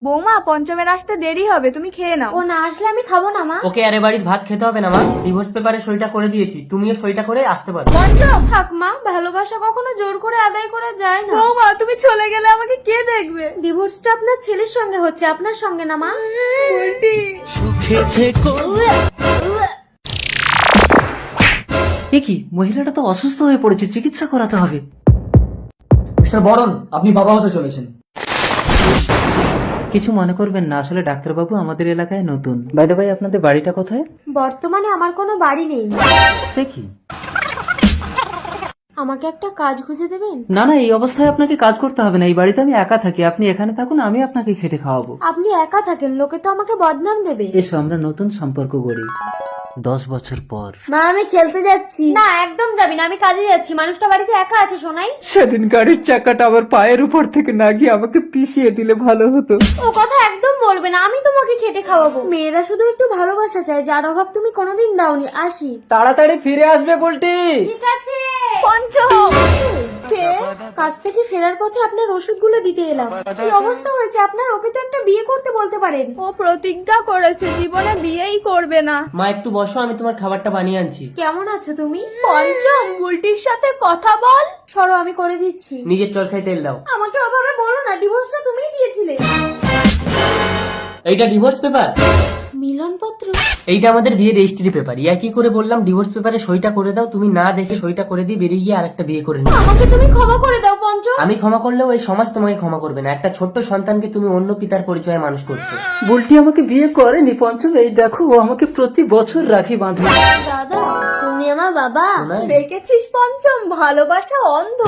বৌমা, পঞ্চমের আসতে দেরি হবে, তুমি খেয়ে নাও। ও না আসলে আমি খাবো না মা। ওকে আরে বাড়ির ভাত খেতে হবে না মা, ডিভোর্স পেপারে সইটা করে দিয়েছি, তুমিও সইটা করে আসতে পারো। পঞ্চম, থাক মা, ভালোবাসা কখনো জোর করে আদায় করা যায় না। বৌমা তুমি চলে গেলে আমাকে কে দেখবে? ডিভোর্সটা আপনার ছেলের সঙ্গে হচ্ছে, আপনার সঙ্গে না মা। উল্টি। এ কি, মহিলাটা তো অসুস্থ হয়ে পড়েছে, চিকিৎসা করাতে হবে। মিস্টার বরণ, আপনি বাবা হতে চলেছেন। কিছু মনে করবেন না, আসলে ডাক্তারবাবু আমাদের এলাকায় নতুন। বাই দ্য বাই, আপনাদের বাড়িটা কোথায়? বর্তমানে আমার কোনো বাড়ি নেই। সে কি? আমাকে একটা কাজ খুঁজে দেবেন? না না, এই অবস্থায় আপনাকে কাজ করতে হবে না, এই বাড়িতে আমি একা থাকি, আপনি এখানে থাকুন, আমি আপনাকে খেটে খাওয়াবো। আপনি একা থাকেন, লোকে তো আমাকে বদনাম দেবে। এসো আমরা নতুন সম্পর্ক গড়ি 10 বছর পর। মা আমি খেলতে যাচ্ছি। না একদম যাবি না, আমি কাজে যাচ্ছি। মানুষটা বাড়িতে একা আছে শোনাই। সেদিন গাড়ির চাকাটা আমার পায়ের উপর থেকে না গিয়ে আমাকে পিষিয়ে দিলে ভালো হতো। ও কথা একদম বলবে না, আমি তোমাকে খেটে খাওয়াবো। মেয়েরা শুধু একটু ভালোবাসা চায়, যার অভাব তুমি কোনোদিন দাওনি। আসি। তাড়াতাড়ি ফিরে আসবে বলটি। ঠিক আছে। পঞ্চম। কে? কাজ থেকে ফেরার পথে আপনার ওষুধগুলো দিতে এলাম। কি অবস্থা হয়েছে আপনার? ওকে তো একটা বিয়ে করতে বলতে পারেন। ও প্রতিজ্ঞা করেছে জীবনে বিয়েই করবে না। মা একটু বসো, আমি তোমার খাবারটা বানিয়ে আনছি। কেমন আছো তুমি? পঞ্চম, বুলটির সাথে কথা বল। সরো, আমি করে দিচ্ছি। নিজের চরকায় তেল দাও। আমাকে ওভাবে বলো না, ডিভোর্সটা তুমিই দিয়েছিলে। এইটা ডিভোর্স পেপার? মিলনপত্র? এইটা আমাদের বিয়ে রেজিস্ট্রি পেপার। ইয়া কি করে বললাম ডিভোর্স পেপারে সইটা করে দাও, তুমি না দেখে সইটা করে দিয়ে বেরিয়ে গিয়ে আরেকটা বিয়ে করে নিও। আমাকে তুমি ক্ষমা করে দাও পঞ্চম। আমি ক্ষমা করলেও এই সমাজ তোমাকে ক্ষমা করবে না। একটা ছোট্ট সন্তানকে তুমি অন্য পিতার পরিচয়ে মানুষ করছো। বুলটি আমাকে বিয়ে করেনি পঞ্চম, এই দেখো ও আমাকে প্রতি বছর রাখি বাঁধে। দাদা তুমি আমার বাবা। শোনাই? দেখেছিস পঞ্চম, ভালোবাসা অন্ধ।